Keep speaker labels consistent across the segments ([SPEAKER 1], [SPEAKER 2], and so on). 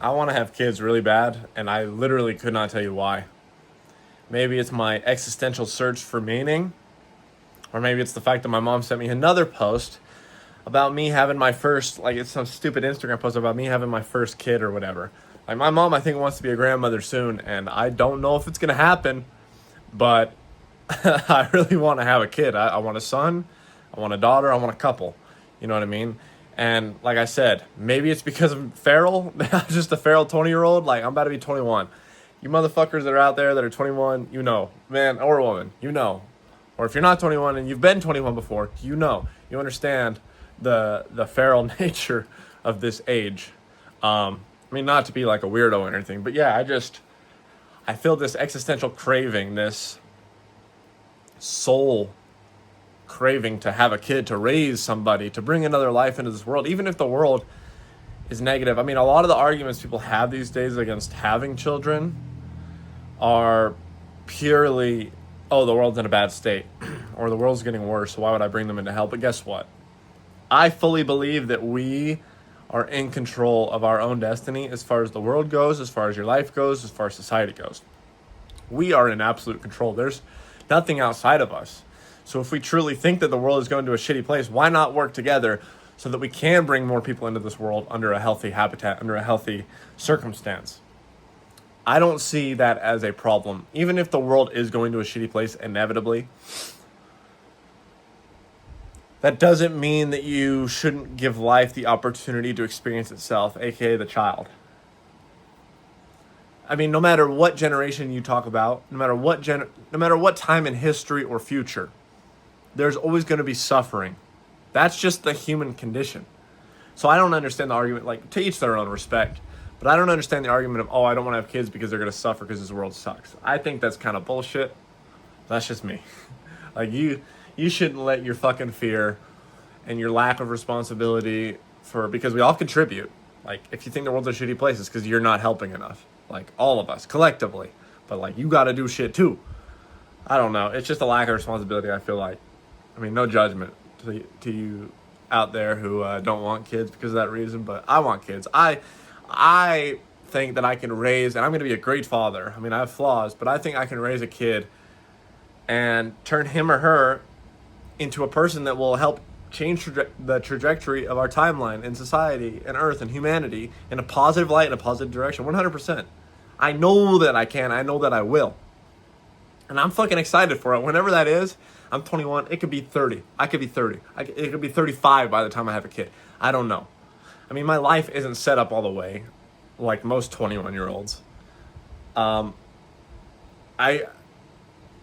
[SPEAKER 1] I want to have kids really bad, and I literally could not tell you why. Maybe it's my existential search for meaning, or maybe it's the fact that my mom sent me another post about me having my first, like it's some stupid Instagram post about me having my first kid or whatever. Like my mom, I think wants to be a grandmother soon, and I don't know if it's gonna happen, but I really want to have a kid. I want a son, I want a daughter, I want a couple. You know what I mean? And like I said, maybe it's because I'm feral, just a feral 20-year-old. Like I'm about to be 21. You motherfuckers that are out there that are 21, you know, man or woman, you know. Or if you're not 21 and you've been 21 before, you know, you understand the feral nature of this age. I mean, not to be like a weirdo or anything, but yeah, I feel this existential craving, this soul craving to have a kid, to raise somebody, to bring another life into this world, even if the world is negative. I mean, a lot of the arguments people have these days against having children are purely, oh, the world's in a bad state, or the world's getting worse, so why would I bring them into hell? But guess what? I fully believe that we are in control of our own destiny as far as the world goes, as far as your life goes, as far as society goes. We are in absolute control. There's nothing outside of us. So if we truly think that the world is going to a shitty place, why not work together so that we can bring more people into this world under a healthy habitat, under a healthy circumstance? I don't see that as a problem. Even if the world is going to a shitty place inevitably, that doesn't mean that you shouldn't give life the opportunity to experience itself, aka the child. I mean, no matter what generation you talk about, no matter what time in history or future, there's always going to be suffering. That's just the human condition. So I don't understand the argument, like, to each their own, respect. But I don't understand the argument of, oh, I don't want to have kids because they're going to suffer because this world sucks. I think that's kind of bullshit. That's just me. Like, you shouldn't let your fucking fear and your lack of responsibility because we all contribute. Like, if you think the world's a shitty place, it's because you're not helping enough. Like, all of us, collectively. But, like, you got to do shit, too. I don't know. It's just a lack of responsibility, I feel like. I mean, no judgment to you out there who don't want kids because of that reason, but I want kids. I think that I can raise, and I'm going to be a great father. I mean, I have flaws, but I think I can raise a kid and turn him or her into a person that will help change the trajectory of our timeline and society and Earth and humanity in a positive light, in a positive direction, 100%. I know that I can. I know that I will. And I'm fucking excited for it. Whenever that is, I'm 21. It could be 30. I could be 30. It could be 35 by the time I have a kid. I don't know. I mean, my life isn't set up all the way like most 21-year-olds.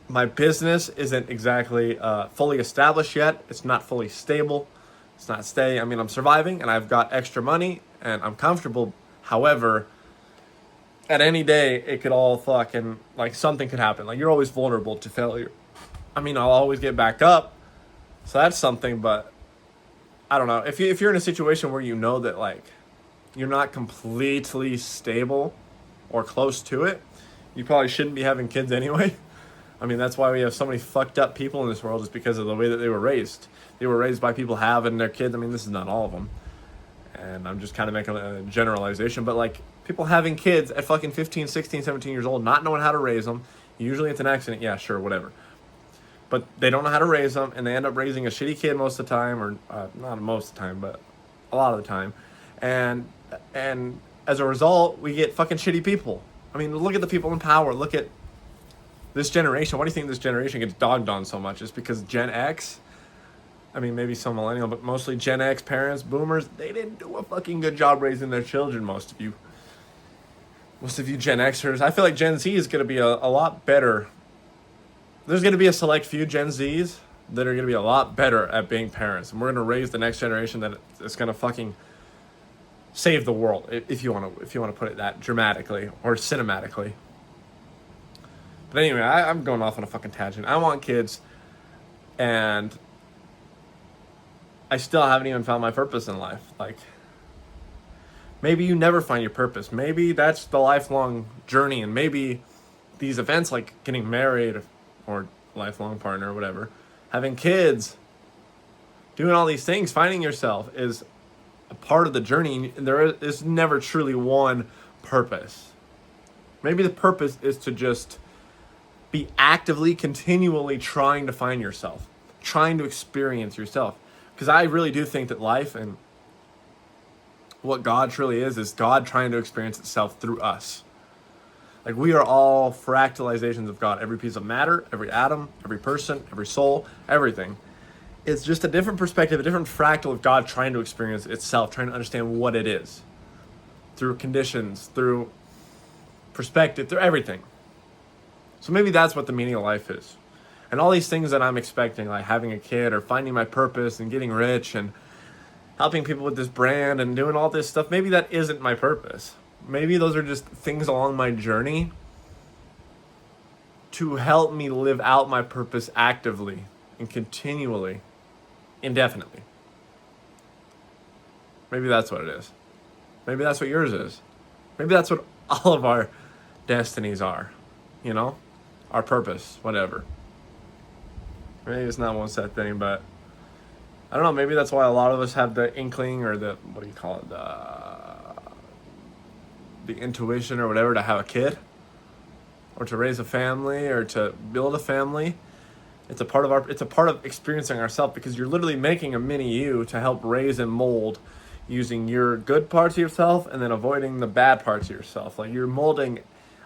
[SPEAKER 1] My business isn't exactly fully established yet. It's not fully stable. It's not steady. I mean, I'm surviving and I've got extra money and I'm comfortable. However, at any day, it could all fucking, like, something could happen. Like, you're always vulnerable to failure. I mean, I'll always get back up. So that's something, but I don't know. If you're in a situation where you know that, like, you're not completely stable or close to it, you probably shouldn't be having kids anyway. I mean, that's why we have so many fucked up people in this world, is because of the way that they were raised. They were raised by people having their kids. I mean, this is not all of them. And I'm just kind of making a generalization, but, like, people having kids at fucking 15, 16, 17 years old, not knowing how to raise them. Usually it's an accident. Yeah, sure, whatever. But they don't know how to raise them, and they end up raising a shitty kid most of the time, or not most of the time, but a lot of the time. And as a result, we get fucking shitty people. I mean, look at the people in power. Look at this generation. Why do you think this generation gets dogged on so much? It's because Gen X, I mean, maybe some millennial, but mostly Gen X parents, boomers, they didn't do a fucking good job raising their children, most of you. Most of you Gen Xers. I feel like Gen Z is going to be a lot better. There's going to be a select few Gen Zs that are going to be a lot better at being parents. And we're going to raise the next generation that is going to fucking save the world, if you want to put it that dramatically or cinematically. But anyway, I'm going off on a fucking tangent. I want kids, and I still haven't even found my purpose in life. Like, maybe you never find your purpose. Maybe that's the lifelong journey, and maybe these events like getting married or lifelong partner or whatever, having kids, doing all these things, finding yourself is a part of the journey. There is never truly one purpose. Maybe the purpose is to just be actively, continually trying to find yourself, trying to experience yourself. Because I really do think that life and what God truly is God trying to experience itself through us. Like, we are all fractalizations of God. Every piece of matter, every atom, every person, every soul, everything. It's just a different perspective, a different fractal of God trying to experience itself, trying to understand what it is. Through conditions, through perspective, through everything. So maybe that's what the meaning of life is. And all these things that I'm expecting, like having a kid or finding my purpose and getting rich and helping people with this brand and doing all this stuff, maybe that isn't my purpose. Maybe those are just things along my journey to help me live out my purpose actively and continually, indefinitely. Maybe that's what it is. Maybe that's what yours is. Maybe that's what all of our destinies are, you know? Our purpose, whatever. Maybe it's not one set thing, but I don't know, maybe that's why a lot of us have the inkling or the, what do you call it, the intuition or whatever to have a kid or to raise a family or to build a family. It's a part of experiencing ourselves, because you're literally making a mini you to help raise and mold using your good parts of yourself and then avoiding the bad parts of yourself. Like, you're molding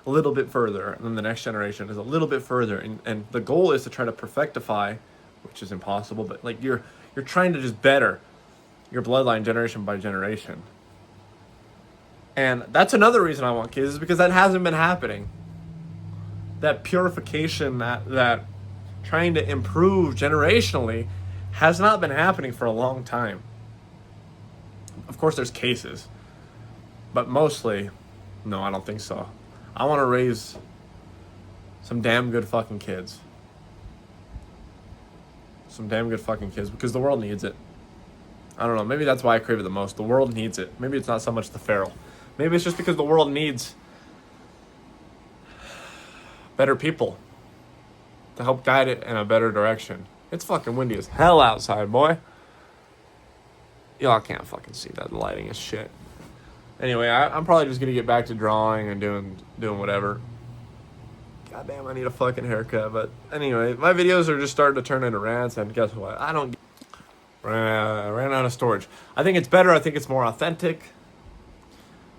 [SPEAKER 1] a little bit further, and then the next generation is a little bit further, and the goal is to try to perfectify, which is impossible, but like you're trying to just better your bloodline generation by generation. And that's another reason I want kids, is because that hasn't been happening. That purification, that trying to improve generationally has not been happening for a long time. Of course there's cases, but mostly, no, I don't think so. I want to raise some damn good fucking kids. Some damn good fucking kids, because the world needs it. I don't know, maybe that's why I crave it the most. The world needs it. Maybe it's not so much the feral. Maybe it's just because the world needs better people to help guide it in a better direction. It's fucking windy as hell outside, boy. Y'all can't fucking see that. The lighting is shit. Anyway, I'm probably just gonna get back to drawing and doing whatever. Goddamn, I need a fucking haircut. But anyway, my videos are just starting to turn into rants, and guess what? I ran out of storage. I think it's better. I think it's more authentic.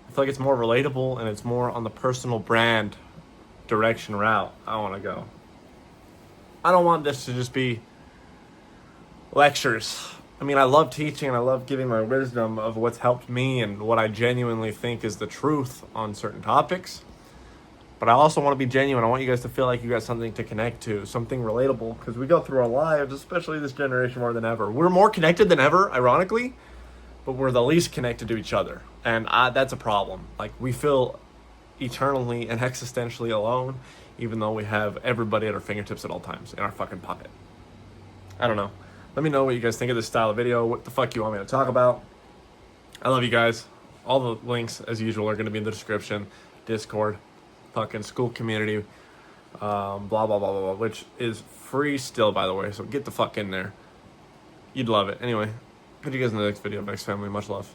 [SPEAKER 1] I feel like it's more relatable, and it's more on the personal brand direction route I want to go. I don't want this to just be lectures. I mean, I love teaching and I love giving my wisdom of what's helped me and what I genuinely think is the truth on certain topics. But I also want to be genuine. I want you guys to feel like you got something to connect to, something relatable, because we go through our lives, especially this generation, more than ever. We're more connected than ever, ironically, but we're the least connected to each other. And that's a problem. Like, we feel eternally and existentially alone, even though we have everybody at our fingertips at all times in our fucking pocket. I don't know. Let me know what you guys think of this style of video. What the fuck you want me to talk about. I love you guys. All the links, as usual, are going to be in the description. Discord, fucking school community, blah, blah, blah, blah, blah, which is free still, by the way. So get the fuck in there. You'd love it. Anyway, put you guys in the next video. Vex family. Much love.